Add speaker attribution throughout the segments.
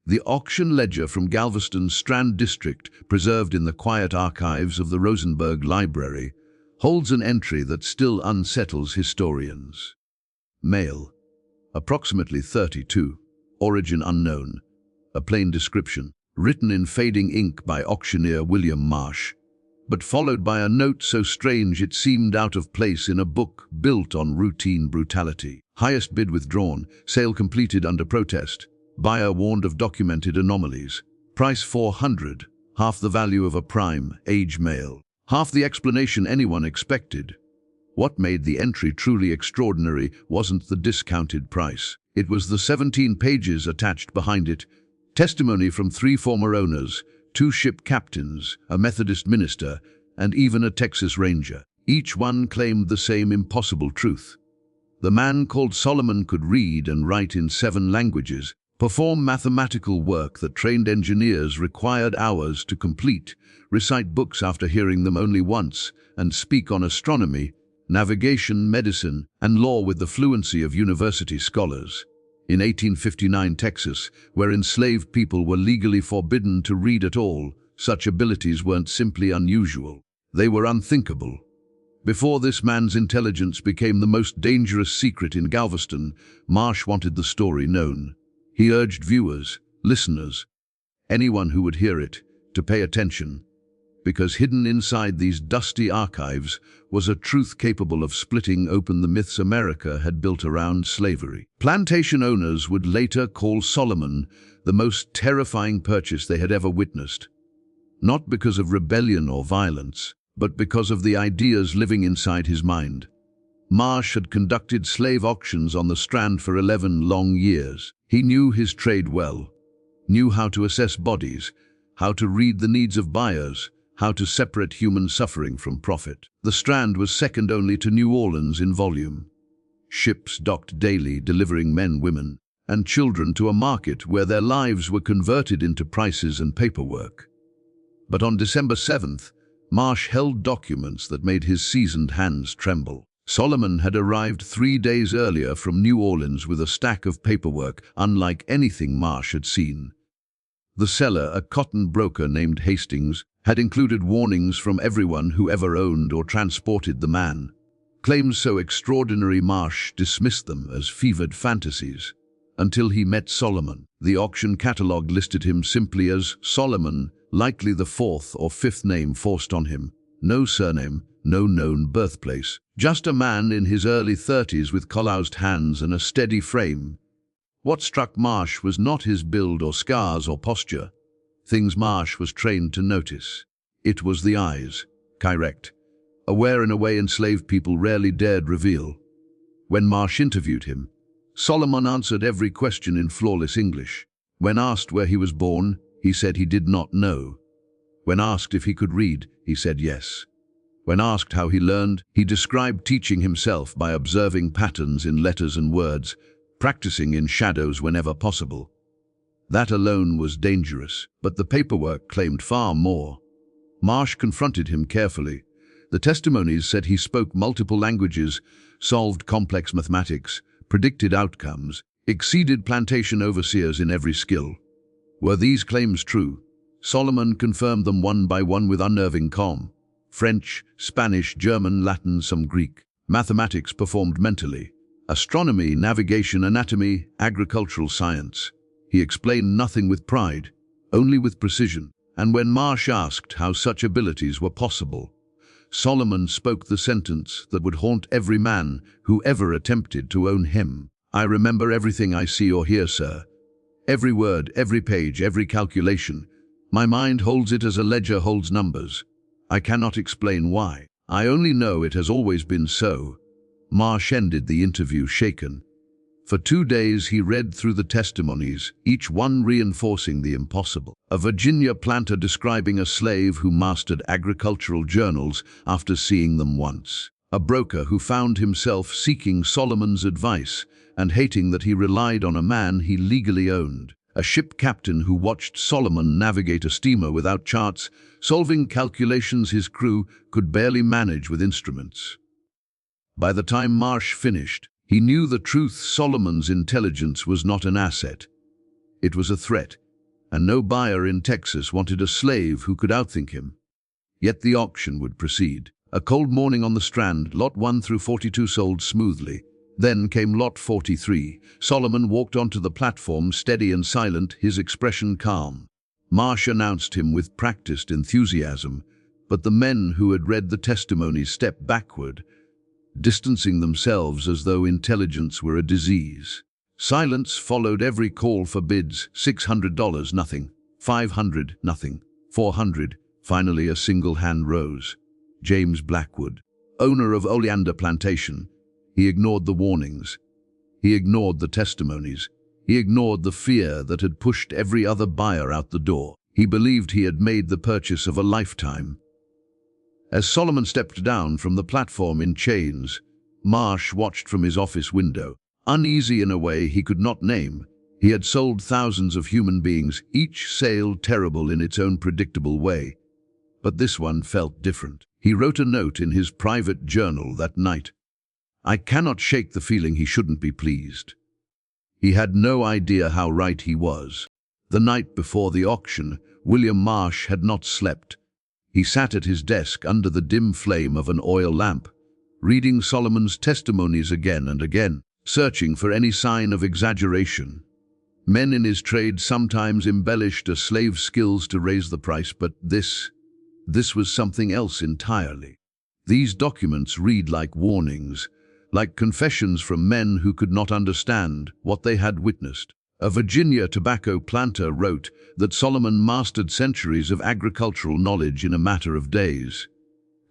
Speaker 1: The auction ledger from Galveston's Strand District, preserved in the quiet archives of the Rosenberg Library, holds an entry that still unsettles historians. Male, approximately 32, origin unknown, a plain description, written in fading ink by auctioneer William Marsh, but followed by a note so strange it seemed out of place in a book built on routine brutality. Highest bid withdrawn, sale completed under protest, buyer warned of documented anomalies. Price $400, half the value of a prime, age male. Half the explanation anyone expected. What made the entry truly extraordinary wasn't the discounted price. It was the 17 pages attached behind it. Testimony from 3 former owners, 2 ship captains, a Methodist minister, and even a Texas Ranger. Each one claimed the same impossible truth. The man called Solomon could read and write in 7 languages, perform mathematical work that trained engineers required hours to complete, recite books after hearing them only once, and speak on astronomy, navigation, medicine, and law with the fluency of university scholars. In 1859 Texas, where enslaved people were legally forbidden to read at all, such abilities weren't simply unusual. They were unthinkable. Before this man's intelligence became the most dangerous secret in Galveston, Marsh wanted the story known. He urged viewers, listeners, anyone who would hear it, to pay attention, because hidden inside these dusty archives was a truth capable of splitting open the myths America had built around slavery. Plantation owners would later call Solomon the most terrifying purchase they had ever witnessed, not because of rebellion or violence, but because of the ideas living inside his mind. Marsh had conducted slave auctions on the Strand for 11 long years. He knew his trade well, knew how to assess bodies, how to read the needs of buyers, how to separate human suffering from profit. The Strand was second only to New Orleans in volume. Ships docked daily, delivering men, women, and children to a market where their lives were converted into prices and paperwork. But on December 7th, Marsh held documents that made his seasoned hands tremble. Solomon had arrived 3 days earlier from New Orleans with a stack of paperwork unlike anything Marsh had seen. The seller, a cotton broker named Hastings, had included warnings from everyone who ever owned or transported the man. Claims so extraordinary Marsh dismissed them as fevered fantasies. Until he met Solomon. The auction catalogue listed him simply as Solomon, likely the 4th or 5th name forced on him. No surname, no known birthplace. Just a man in his early 30s with calloused hands and a steady frame. What struck Marsh was not his build or scars or posture. Things Marsh was trained to notice. It was the eyes, correct, aware in a way enslaved people rarely dared reveal. When Marsh interviewed him, Solomon answered every question in flawless English. When asked where he was born, he said he did not know. When asked if he could read, he said yes. When asked how he learned, he described teaching himself by observing patterns in letters and words, practicing in shadows whenever possible. That alone was dangerous, but the paperwork claimed far more. Marsh confronted him carefully. The testimonies said he spoke multiple languages, solved complex mathematics, predicted outcomes, exceeded plantation overseers in every skill. Were these claims true? Solomon confirmed them one by one with unnerving calm. French, Spanish, German, Latin, some Greek. Mathematics performed mentally. Astronomy, navigation, anatomy, agricultural science. He explained nothing with pride, only with precision. And when Marsh asked how such abilities were possible, Solomon spoke the sentence that would haunt every man who ever attempted to own him. I remember everything I see or hear, sir. Every word, every page, every calculation. My mind holds it as a ledger holds numbers. I cannot explain why. I only know it has always been so. Marsh ended the interview shaken. For 2 days he read through the testimonies, each one reinforcing the impossible. A Virginia planter describing a slave who mastered agricultural journals after seeing them once. A broker who found himself seeking Solomon's advice and hating that he relied on a man he legally owned. A ship captain who watched Solomon navigate a steamer without charts, solving calculations his crew could barely manage with instruments. By the time Marsh finished, he knew the truth: Solomon's intelligence was not an asset. It was a threat. and no buyer in Texas wanted a slave who could outthink him. Yet the auction would proceed. A cold morning on the Strand, lot 1 through 42 sold smoothly. Then came lot 43. Solomon walked onto the platform, steady and silent, his expression calm. Marsh announced him with practiced enthusiasm, but the men who had read the testimonies stepped backward, distancing themselves as though intelligence were a disease. Silence followed every call for bids. $600, nothing. $500, nothing. $400, finally a single hand rose. James Blackwood, owner of Oleander Plantation. He ignored the warnings. He ignored the testimonies. He ignored the fear that had pushed every other buyer out the door. He believed he had made the purchase of a lifetime. As Solomon stepped down from the platform in chains, Marsh watched from his office window. Uneasy in a way he could not name, he had sold thousands of human beings, each sale terrible in its own predictable way. But this one felt different. He wrote a note in his private journal that night. I cannot shake the feeling he shouldn't be pleased. He had no idea how right he was. The night before the auction, William Marsh had not slept. He sat at his desk under the dim flame of an oil lamp, reading Solomon's testimonies again and again, searching for any sign of exaggeration. Men in his trade sometimes embellished a slave's skills to raise the price, but this was something else entirely. These documents read like warnings, like confessions from men who could not understand what they had witnessed. A Virginia tobacco planter wrote that Solomon mastered centuries of agricultural knowledge in a matter of days,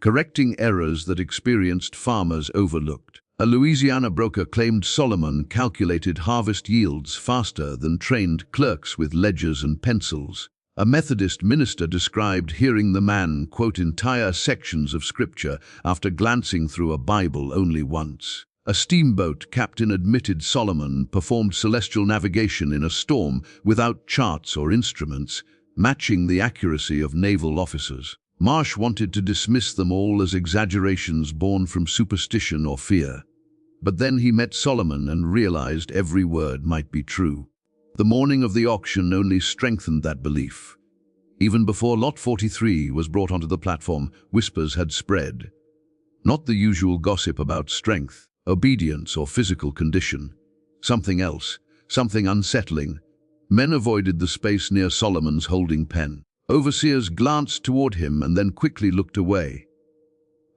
Speaker 1: correcting errors that experienced farmers overlooked. A Louisiana broker claimed Solomon calculated harvest yields faster than trained clerks with ledgers and pencils. A Methodist minister described hearing the man quote entire sections of scripture after glancing through a Bible only once. A steamboat captain admitted Solomon performed celestial navigation in a storm without charts or instruments, matching the accuracy of naval officers. Marsh wanted to dismiss them all as exaggerations born from superstition or fear. But then he met Solomon and realized every word might be true. The morning of the auction only strengthened that belief. Even before Lot 43 was brought onto the platform, whispers had spread. Not the usual gossip about strength, obedience, or physical condition. Something else, something unsettling. Men avoided the space near Solomon's holding pen. Overseers glanced toward him and then quickly looked away.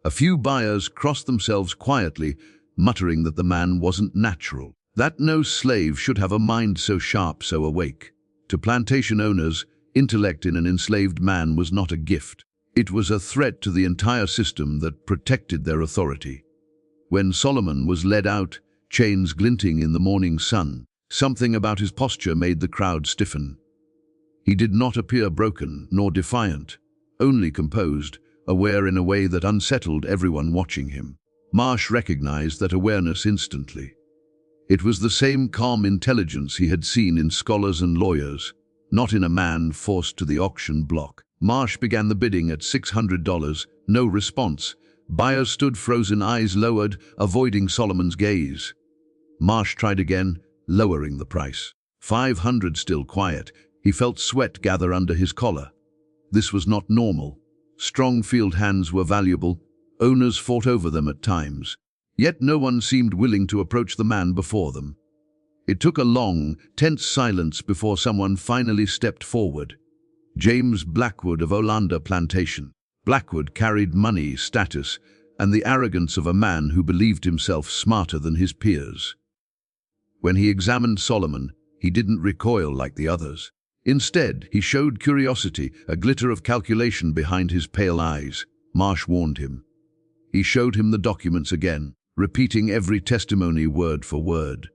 Speaker 1: A few buyers crossed themselves quietly, muttering that the man wasn't natural, that no slave should have a mind so sharp, so awake. To plantation owners, intellect in an enslaved man was not a gift. It was a threat to the entire system that protected their authority. When Solomon was led out, chains glinting in the morning sun, something about his posture made the crowd stiffen. He did not appear broken nor defiant, only composed, aware in a way that unsettled everyone watching him. Marsh recognized that awareness instantly. It was the same calm intelligence he had seen in scholars and lawyers, not in a man forced to the auction block. Marsh began the bidding at $600, no response. Buyers stood frozen, eyes lowered, avoiding Solomon's gaze. Marsh tried again, lowering the price. $500, still quiet. He felt sweat gather under his collar. This was not normal. Strong field hands were valuable. Owners fought over them at times. Yet no one seemed willing to approach the man before them. It took a long, tense silence before someone finally stepped forward. James Blackwood of Oleander Plantation. Blackwood carried money, status, and the arrogance of a man who believed himself smarter than his peers. When he examined Solomon, he didn't recoil like the others. Instead, he showed curiosity, a glitter of calculation behind his pale eyes. Marsh warned him. He showed him the documents again, repeating every testimony word for word.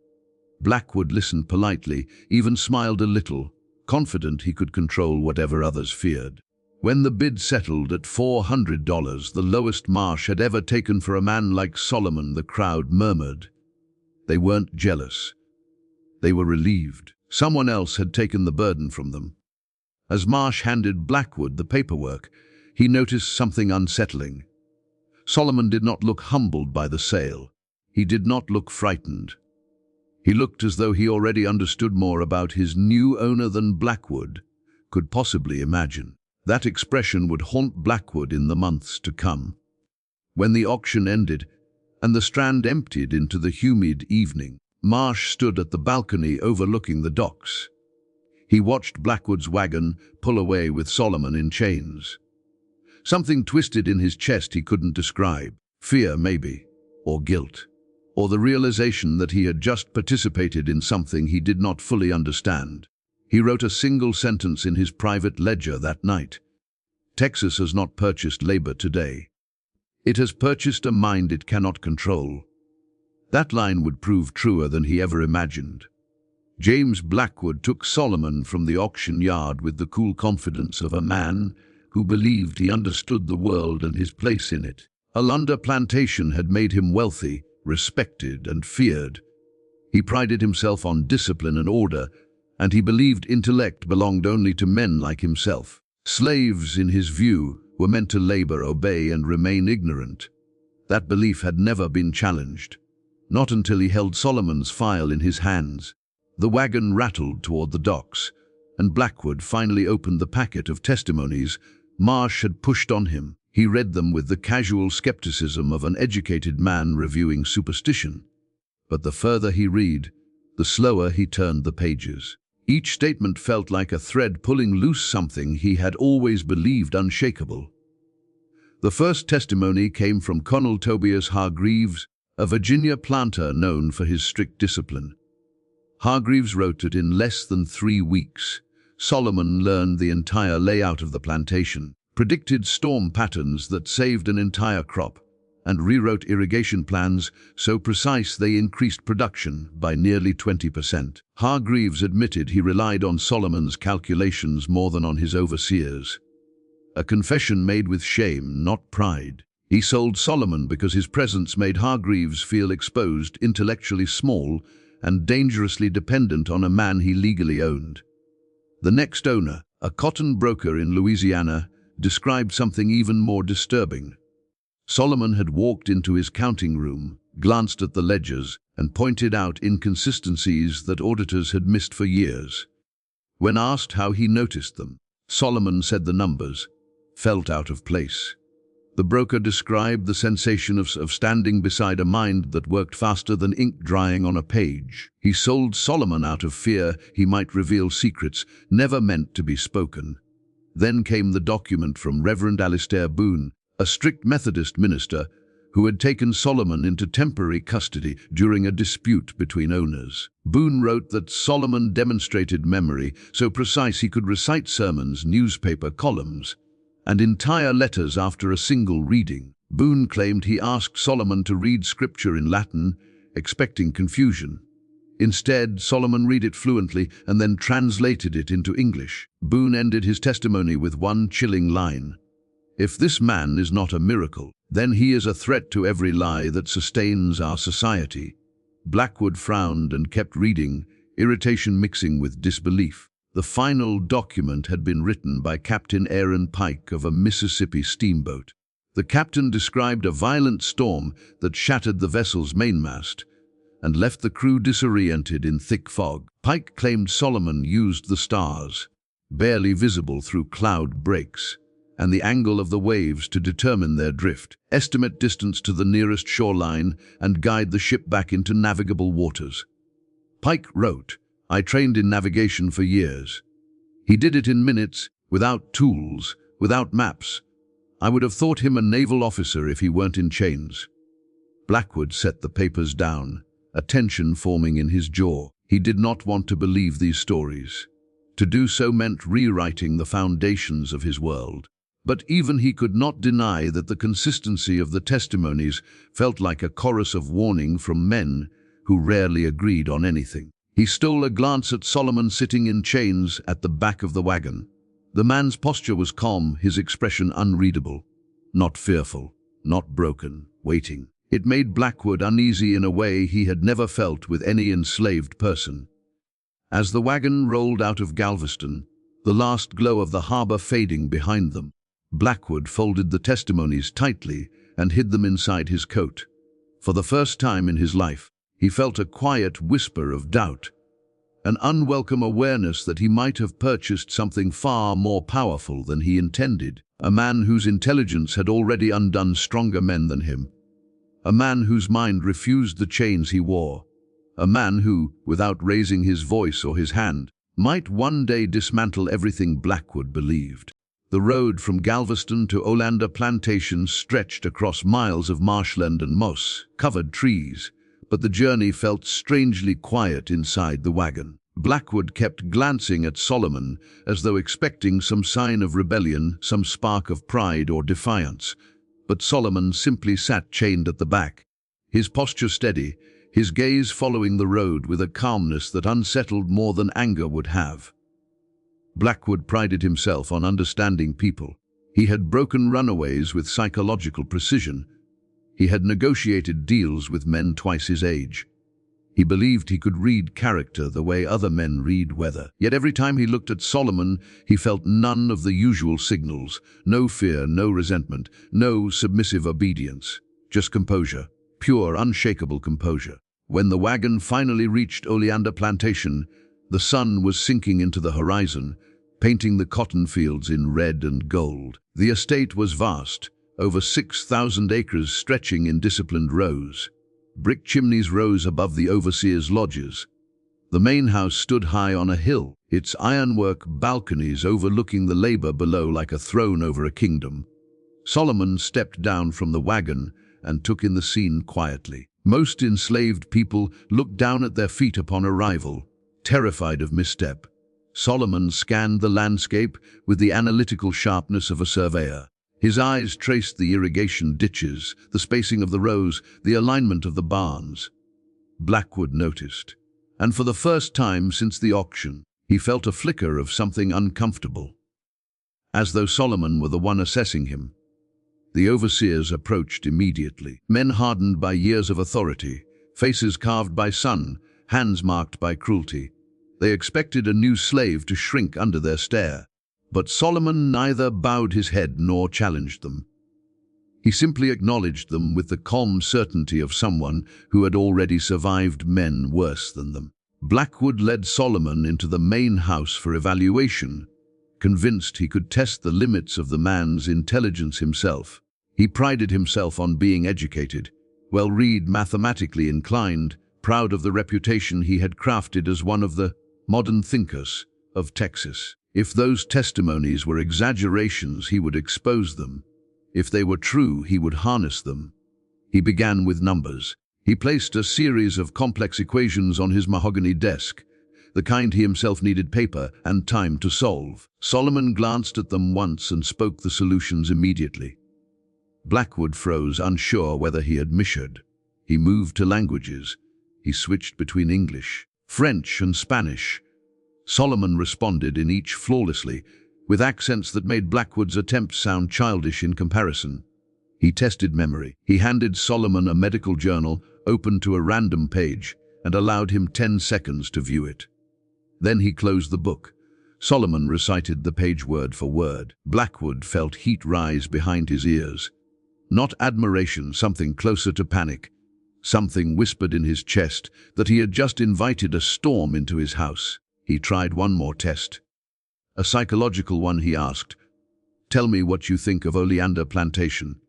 Speaker 1: Blackwood listened politely, even smiled a little, confident he could control whatever others feared. When the bid settled at $400, the lowest Marsh had ever taken for a man like Solomon, the crowd murmured. They weren't jealous. They were relieved. Someone else had taken the burden from them. As Marsh handed Blackwood the paperwork, he noticed something unsettling. Solomon did not look humbled by the sale. He did not look frightened. He looked as though he already understood more about his new owner than Blackwood. could possibly imagine. That expression would haunt Blackwood in the months to come. When the auction ended, and the Strand emptied into the humid evening, Marsh stood at the balcony overlooking the docks. He watched Blackwood's wagon pull away with Solomon in chains. Something twisted in his chest he couldn't describe. Fear, maybe, or guilt, or the realization that he had just participated in something he did not fully understand. He wrote a single sentence in his private ledger that night. "Texas has not purchased labor today. It has purchased a mind it cannot control." That line would prove truer than he ever imagined. James Blackwood took Solomon from the auction yard with the cool confidence of a man who believed he understood the world and his place in it. A London plantation had made him wealthy, respected, and feared. He prided himself on discipline and order, and he believed intellect belonged only to men like himself. Slaves, in his view, were meant to labor, obey, and remain ignorant. That belief had never been challenged. Not until he held Solomon's file in his hands. The wagon rattled toward the docks, and Blackwood finally opened the packet of testimonies Marsh had pushed on him. He read them with the casual skepticism of an educated man reviewing superstition. But the further he read, the slower he turned the pages. Each statement felt like a thread pulling loose something he had always believed unshakable. The first testimony came from Colonel Tobias Hargreaves, a Virginia planter known for his strict discipline. Hargreaves wrote that in less than 3 weeks, Solomon learned the entire layout of the plantation, predicted storm patterns that saved an entire crop, and rewrote irrigation plans so precise they increased production by nearly 20%. Hargreaves admitted he relied on Solomon's calculations more than on his overseers. A confession made with shame, not pride. He sold Solomon because his presence made Hargreaves feel exposed, intellectually small, and dangerously dependent on a man he legally owned. The next owner, a cotton broker in Louisiana, described something even more disturbing. Solomon had walked into his counting room, glanced at the ledgers, and pointed out inconsistencies that auditors had missed for years. When asked how he noticed them, Solomon said the numbers felt out of place. The broker described the sensation of standing beside a mind that worked faster than ink drying on a page. He sold Solomon out of fear he might reveal secrets never meant to be spoken. Then came the document from Reverend Alistair Boone, a strict Methodist minister who had taken Solomon into temporary custody during a dispute between owners. Boone wrote that Solomon demonstrated memory so precise he could recite sermons, newspaper columns, and entire letters after a single reading. Boone claimed he asked Solomon to read scripture in Latin, expecting confusion. Instead, Solomon read it fluently and then translated it into English. Boone ended his testimony with one chilling line: "If this man is not a miracle, then he is a threat to every lie that sustains our society." Blackwood frowned and kept reading, irritation mixing with disbelief. The final document had been written by Captain Aaron Pike of a Mississippi steamboat. The captain described a violent storm that shattered the vessel's mainmast and left the crew disoriented in thick fog. Pike claimed Solomon used the stars, barely visible through cloud breaks, and the angle of the waves to determine their drift, estimate distance to the nearest shoreline, and guide the ship back into navigable waters. Pike wrote, "I trained in navigation for years." He did it in minutes, without tools, without maps. I would have thought him a naval officer if he weren't in chains. Blackwood set the papers down, a tension forming in his jaw. He did not want to believe these stories. To do so meant rewriting the foundations of his world. But even he could not deny that the consistency of the testimonies felt like a chorus of warning from men who rarely agreed on anything. He stole a glance at Solomon sitting in chains at the back of the wagon. The man's posture was calm, his expression unreadable. Not fearful, not broken, waiting. It made Blackwood uneasy in a way he had never felt with any enslaved person. As the wagon rolled out of Galveston, the last glow of the harbor fading behind them, Blackwood folded the testimonies tightly and hid them inside his coat. For the first time in his life, he felt a quiet whisper of doubt. an unwelcome awareness that he might have purchased something far more powerful than he intended, a man whose intelligence had already undone stronger men than him, a man whose mind refused the chains he wore, a man who, without raising his voice or his hand, might one day dismantle everything Blackwood believed. The road from Galveston to Plantation stretched across miles of marshland and moss-covered trees, but the journey felt strangely quiet inside the wagon. Blackwood kept glancing at Solomon as though expecting some sign of rebellion, some spark of pride or defiance. But Solomon simply sat chained at the back, his posture steady, his gaze following the road with a calmness that unsettled more than anger would have. Blackwood prided himself on understanding people. He had broken runaways with psychological precision. He had negotiated deals with men twice his age. He believed he could read character the way other men read weather. Yet every time he looked at Solomon, he felt none of the usual signals. No fear, no resentment, no submissive obedience. Just composure, pure, unshakable composure. When the wagon finally reached Plantation, the sun was sinking into the horizon, painting the cotton fields in red and gold. The estate was vast, over 6,000 acres stretching in disciplined rows. Brick chimneys rose above the overseers' lodges. The main house stood high on a hill, its ironwork balconies overlooking the labor below like a throne over a kingdom. Solomon stepped down from the wagon and took in the scene quietly. Most enslaved people looked down at their feet upon arrival, terrified of misstep. Solomon scanned the landscape with the analytical sharpness of a surveyor. His eyes traced the irrigation ditches, the spacing of the rows, the alignment of the barns. Blackwood noticed, and for the first time since the auction, he felt a flicker of something uncomfortable. As though Solomon were the one assessing him. The overseers approached immediately, men hardened by years of authority, faces carved by sun, hands marked by cruelty. They expected a new slave to shrink under their stare. But Solomon neither bowed his head nor challenged them. He simply acknowledged them with the calm certainty of someone who had already survived men worse than them. Blackwood led Solomon into the main house for evaluation, convinced he could test the limits of the man's intelligence himself. He prided himself on being educated, well-read, mathematically inclined, proud of the reputation he had crafted as one of the modern thinkers of Texas. If those testimonies were exaggerations, he would expose them. If they were true, he would harness them. He began with numbers. He placed a series of complex equations on his mahogany desk, the kind he himself needed paper and time to solve. Solomon glanced at them once and spoke the solutions immediately. Blackwood froze, unsure whether he had misheard. He moved to languages. He switched between English, French, and Spanish. Solomon responded in each flawlessly, with accents that made Blackwood's attempts sound childish in comparison. He tested memory. He handed Solomon a medical journal, opened to a random page, and allowed him 10 seconds to view it. Then he closed the book. Solomon recited the page word for word. Blackwood felt heat rise behind his ears. Not admiration, something closer to panic. Something whispered in his chest that he had just invited a storm into his house. He tried one more test. A psychological one, he asked. "Tell me what you think of Plantation."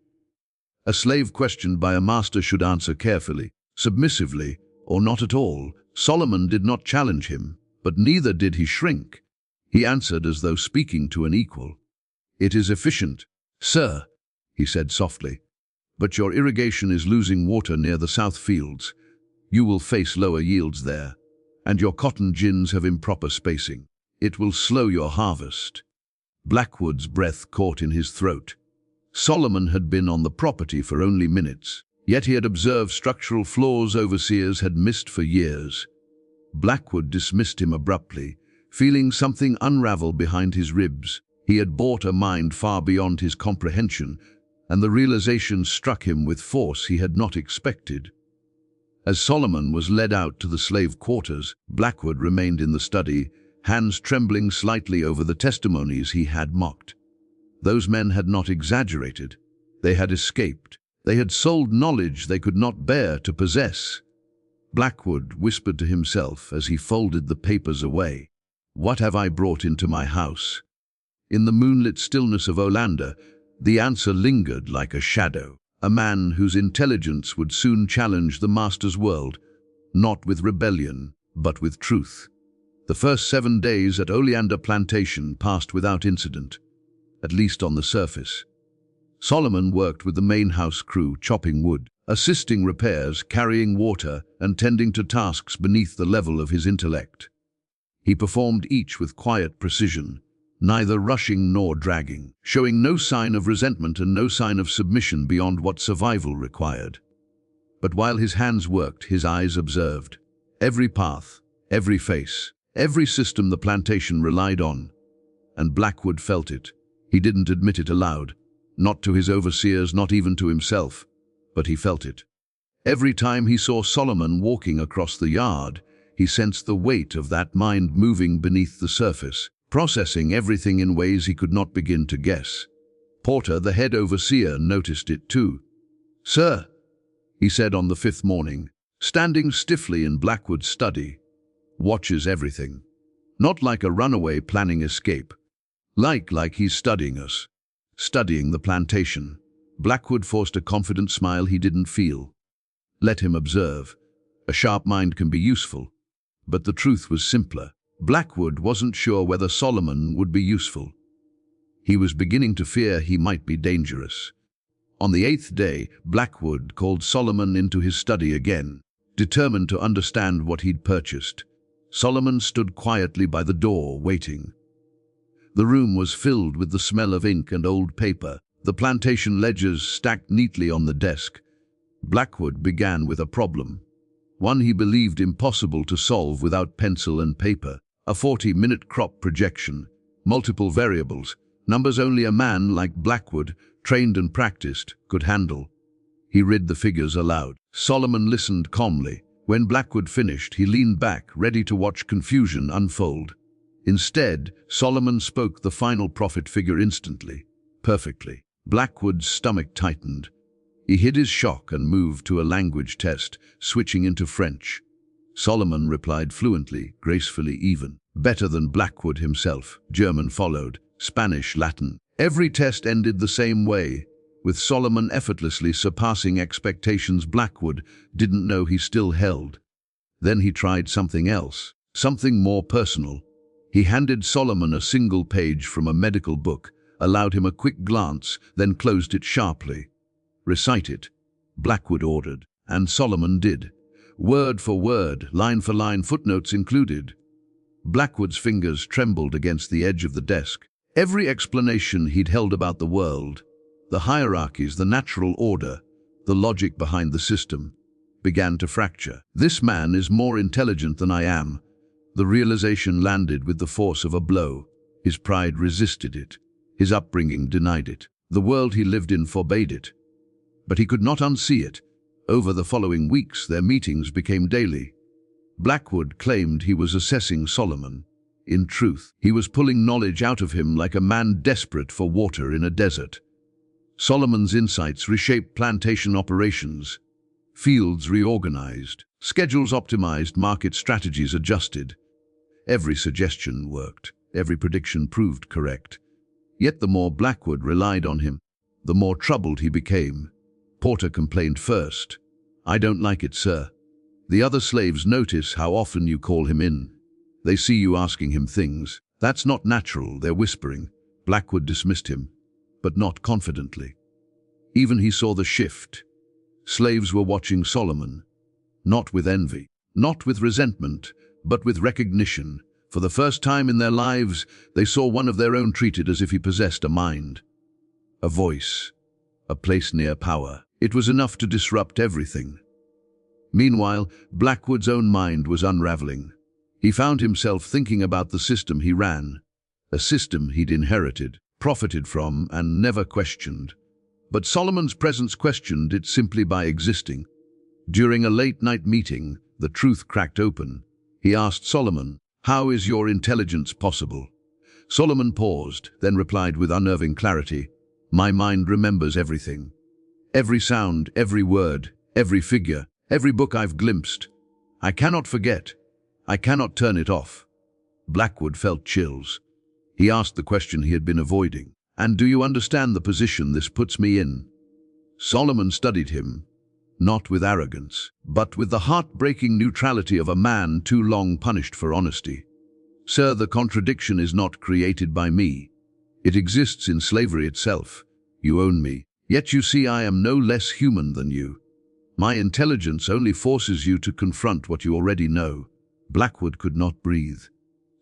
Speaker 1: A slave questioned by a master should answer carefully, submissively, or not at all. Solomon did not challenge him, but neither did he shrink. He answered as though speaking to an equal. "It is efficient, sir," he said softly, "but your irrigation is losing water near the south fields. You will face lower yields there. And your cotton gins have improper spacing. It will slow your harvest." Blackwood's breath caught in his throat. Solomon had been on the property for only minutes, yet he had observed structural flaws overseers had missed for years. Blackwood dismissed him abruptly, feeling something unravel behind his ribs. He had bought a mind far beyond his comprehension, and the realization struck him with force he had not expected. As Solomon was led out to the slave quarters, Blackwood remained in the study, hands trembling slightly over the testimonies he had mocked. Those men had not exaggerated. They had escaped. They had sold knowledge they could not bear to possess. Blackwood whispered to himself as he folded the papers away. What have I brought into my house? In the moonlit stillness of Olander, the answer lingered like a shadow. A man whose intelligence would soon challenge the master's world, not with rebellion, but with truth. The first 7 days at Oleander Plantation passed without incident, at least on the surface. Solomon worked with the main house crew, chopping wood, assisting repairs, carrying water, and tending to tasks beneath the level of his intellect. He performed each with quiet precision, neither rushing nor dragging, showing no sign of resentment and no sign of submission beyond what survival required. But while his hands worked, his eyes observed. Every path, every face, every system the plantation relied on. And Blackwood felt it. He didn't admit it aloud, not to his overseers, not even to himself, but he felt it. Every time he saw Solomon walking across the yard, he sensed the weight of that mind moving beneath the surface, processing everything in ways he could not begin to guess. Porter, the head overseer, noticed it too. "Sir," he said on the 5th morning, standing stiffly in Blackwood's study, "watches everything. Not like a runaway planning escape. Like he's studying us. Studying the plantation." Blackwood forced a confident smile he didn't feel. Let him observe. A sharp mind can be useful. But the truth was simpler. Blackwood wasn't sure whether Solomon would be useful. He was beginning to fear he might be dangerous. On the 8th day, Blackwood called Solomon into his study again, determined to understand what he'd purchased. Solomon stood quietly by the door, waiting. The room was filled with the smell of ink and old paper, the plantation ledgers stacked neatly on the desk. Blackwood began with a problem, one he believed impossible to solve without pencil and paper. A 40-minute crop projection, multiple variables, numbers only a man like Blackwood, trained and practiced, could handle. He read the figures aloud. Solomon listened calmly. When Blackwood finished, he leaned back, ready to watch confusion unfold. Instead, Solomon spoke the final profit figure instantly, perfectly. Blackwood's stomach tightened. He hid his shock and moved to a language test, switching into French. Solomon replied fluently, gracefully even. Better than Blackwood himself. German followed, Spanish, Latin. Every test ended the same way, with Solomon effortlessly surpassing expectations Blackwood didn't know he still held. Then he tried something else, something more personal. He handed Solomon a single page from a medical book, allowed him a quick glance, then closed it sharply. "Recite it," Blackwood ordered, and Solomon did. Word for word, line for line, footnotes included. Blackwood's fingers trembled against the edge of the desk. Every explanation he'd held about the world, the hierarchies, the natural order, the logic behind the system, began to fracture. This man is more intelligent than I am. The realization landed with the force of a blow. His pride resisted it. His upbringing denied it. The world he lived in forbade it. But he could not unsee it. Over the following weeks, their meetings became daily. Blackwood claimed he was assessing Solomon. In truth, he was pulling knowledge out of him like a man desperate for water in a desert. Solomon's insights reshaped plantation operations. Fields reorganized, schedules optimized, market strategies adjusted. Every suggestion worked. Every prediction proved correct. Yet the more Blackwood relied on him, the more troubled he became. Porter complained first. "I don't like it, sir. The other slaves notice how often you call him in. They see you asking him things. That's not natural, they're whispering." Blackwood dismissed him, but not confidently. Even he saw the shift. Slaves were watching Solomon, not with envy, not with resentment, but with recognition. For the first time in their lives, they saw one of their own treated as if he possessed a mind, a voice, a place near power. It was enough to disrupt everything. Meanwhile, Blackwood's own mind was unraveling. He found himself thinking about the system he ran, a system he'd inherited, profited from, and never questioned. But Solomon's presence questioned it simply by existing. During a late-night meeting, the truth cracked open. He asked Solomon, "How is your intelligence possible?" Solomon paused, then replied with unnerving clarity, "My mind remembers everything. Every sound, every word, every figure, every book I've glimpsed. I cannot forget. I cannot turn it off. Blackwood felt chills. He asked the question he had been avoiding. And do you understand the position this puts me in? Solomon studied him, not with arrogance, but with the heartbreaking neutrality of a man too long punished for honesty. Sir, the contradiction is not created by me. It exists in slavery itself. You own me, yet you see I am no less human than you. My intelligence only forces you to confront what you already know. Blackwood could not breathe.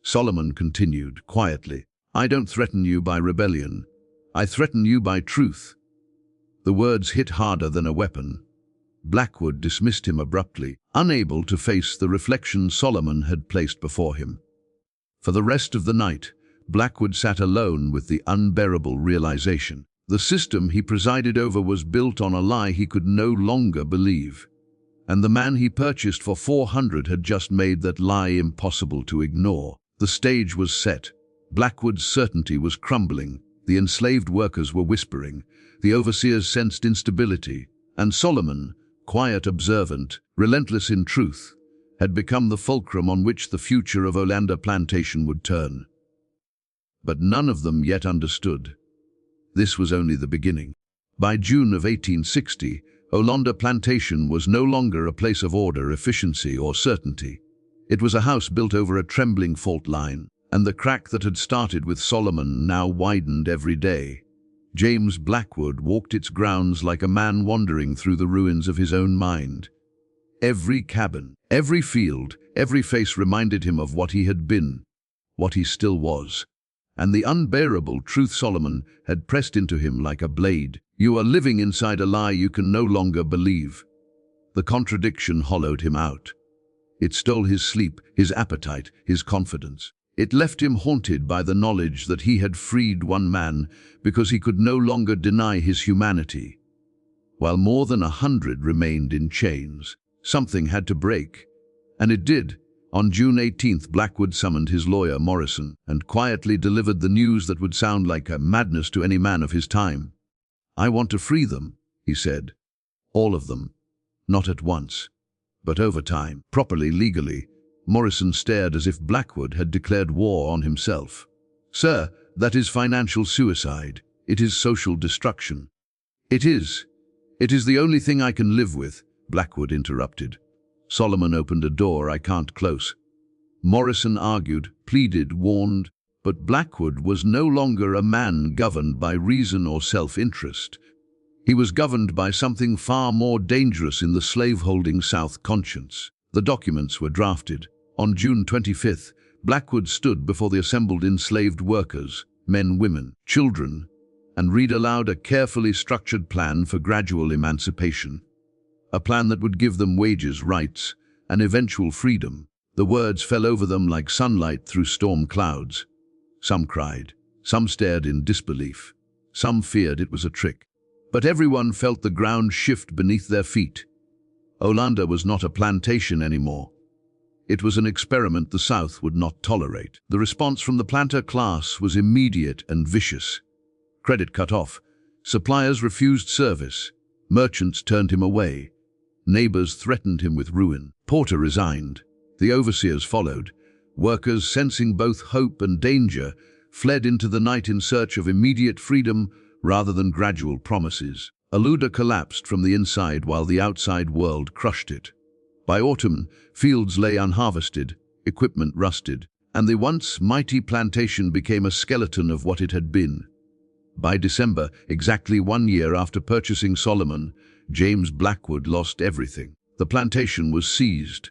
Speaker 1: Solomon continued, quietly, I don't threaten you by rebellion. I threaten you by truth. The words hit harder than a weapon. Blackwood dismissed him abruptly, unable to face the reflection Solomon had placed before him. For the rest of the night, Blackwood sat alone with the unbearable realization. The system he presided over was built on a lie he could no longer believe. And the man he purchased for $400 had just made that lie impossible to ignore. The stage was set. Blackwood's certainty was crumbling. The enslaved workers were whispering. The overseers sensed instability. And Solomon, quiet, observant, relentless in truth, had become the fulcrum on which the future of Plantation would turn. But none of them yet understood. This was only the beginning. By June of 1860, Plantation was no longer a place of order, efficiency, or certainty. It was a house built over a trembling fault line, and the crack that had started with Solomon now widened every day. James Blackwood walked its grounds like a man wandering through the ruins of his own mind. Every cabin, every field, every face reminded him of what he had been, what he still was. And the unbearable truth Solomon had pressed into him like a blade. You are living inside a lie you can no longer believe. The contradiction hollowed him out. It stole his sleep, his appetite, his confidence. It left him haunted by the knowledge that he had freed one man because he could no longer deny his humanity. While more than 100 remained in chains, something had to break. And it did. On June 18th, Blackwood summoned his lawyer, Morrison, and quietly delivered the news that would sound like a madness to any man of his time. I want to free them, he said. All of them. Not at once, but over time, properly, legally. Morrison stared as if Blackwood had declared war on himself. Sir, that is financial suicide. It is social destruction. It is. It is the only thing I can live with, Blackwood interrupted. Solomon opened a door I can't close. Morrison argued, pleaded, warned, but Blackwood was no longer a man governed by reason or self-interest. He was governed by something far more dangerous in the slave-holding South conscience. The documents were drafted. On June 25th, Blackwood stood before the assembled enslaved workers, men, women, children, and read aloud a carefully structured plan for gradual emancipation. A plan that would give them wages, rights, and eventual freedom. The words fell over them like sunlight through storm clouds. Some cried, some stared in disbelief, some feared it was a trick. But everyone felt the ground shift beneath their feet. Olanda was not a plantation anymore. It was an experiment the South would not tolerate. The response from the planter class was immediate and vicious. Credit cut off. Suppliers refused service. Merchants turned him away. Neighbors threatened him with ruin. Porter resigned. The overseers followed. Workers, sensing both hope and danger, fled into the night in search of immediate freedom rather than gradual promises. Aluda collapsed from the inside while the outside world crushed it. By autumn, fields lay unharvested, equipment rusted, and the once mighty plantation became a skeleton of what it had been. By December, exactly 1 year after purchasing Solomon, James Blackwood lost everything. The plantation was seized.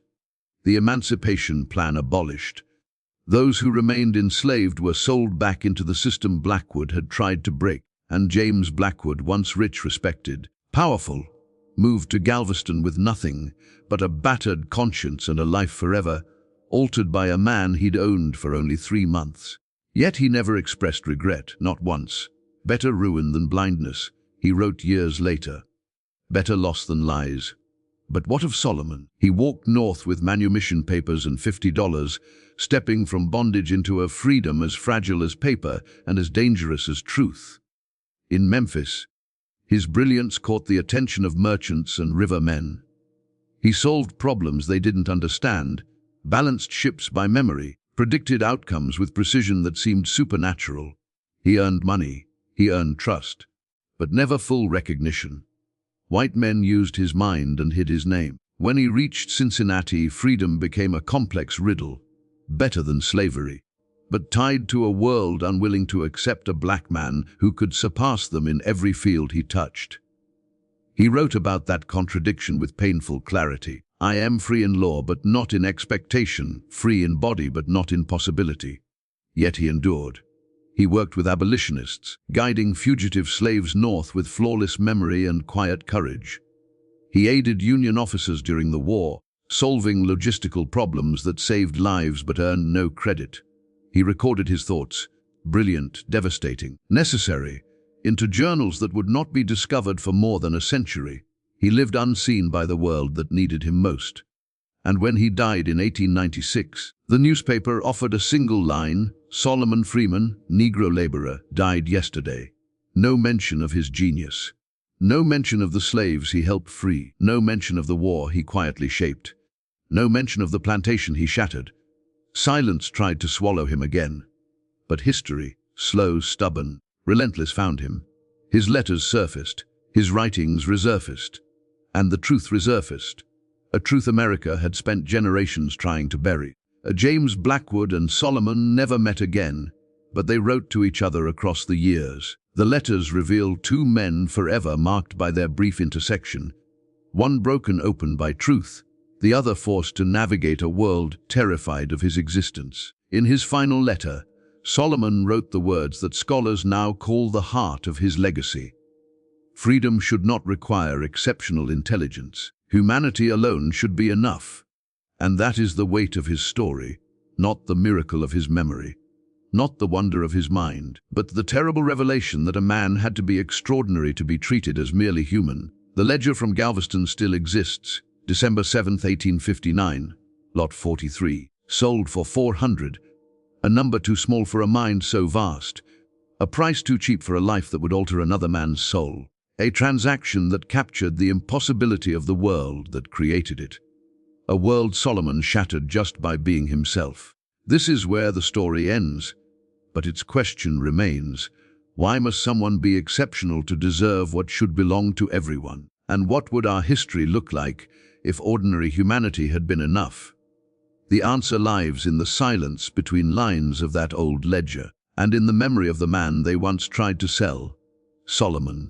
Speaker 1: The emancipation plan abolished. Those who remained enslaved were sold back into the system Blackwood had tried to break. And James Blackwood, once rich, respected, powerful, moved to Galveston with nothing but a battered conscience and a life forever altered by a man he'd owned for only 3 months. Yet he never expressed regret, not once. Better ruin than blindness, he wrote years later. Better loss than lies. But what of Solomon? He walked north with manumission papers and $50, stepping from bondage into a freedom as fragile as paper and as dangerous as truth. In Memphis, his brilliance caught the attention of merchants and rivermen. He solved problems they didn't understand, balanced ships by memory, predicted outcomes with precision that seemed supernatural. He earned money, he earned trust, but never full recognition. White men used his mind and hid his name. When he reached Cincinnati, freedom became a complex riddle, better than slavery, but tied to a world unwilling to accept a black man who could surpass them in every field he touched. He wrote about that contradiction with painful clarity. I am free in law, but not in expectation, free in body, but not in possibility. Yet he endured. He worked with abolitionists, guiding fugitive slaves north with flawless memory and quiet courage. He aided Union officers during the war, solving logistical problems that saved lives but earned no credit. He recorded his thoughts, brilliant, devastating, necessary, into journals that would not be discovered for more than a century. He lived unseen by the world that needed him most. And when he died in 1896, the newspaper offered a single line: Solomon Freeman, Negro laborer, died yesterday. No mention of his genius. No mention of the slaves he helped free. No mention of the war he quietly shaped. No mention of the plantation he shattered. Silence tried to swallow him again. But history, slow, stubborn, relentless, found him. His letters surfaced, his writings resurfaced, and the truth resurfaced. A truth America had spent generations trying to bury. James Blackwood and Solomon never met again, but they wrote to each other across the years. The letters revealed two men forever marked by their brief intersection, one broken open by truth, the other forced to navigate a world terrified of his existence. In his final letter, Solomon wrote the words that scholars now call the heart of his legacy. Freedom should not require exceptional intelligence. Humanity alone should be enough. And that is the weight of his story, not the miracle of his memory, not the wonder of his mind, but the terrible revelation that a man had to be extraordinary to be treated as merely human. The ledger from Galveston still exists. December 7, 1859, lot 43, sold for $400, a number too small for a mind so vast, a price too cheap for a life that would alter another man's soul, a transaction that captured the impossibility of the world that created it. A world Solomon shattered just by being himself. This is where the story ends, but its question remains: why must someone be exceptional to deserve what should belong to everyone? And what would our history look like if ordinary humanity had been enough? The answer lies in the silence between lines of that old ledger, and in the memory of the man they once tried to sell, Solomon.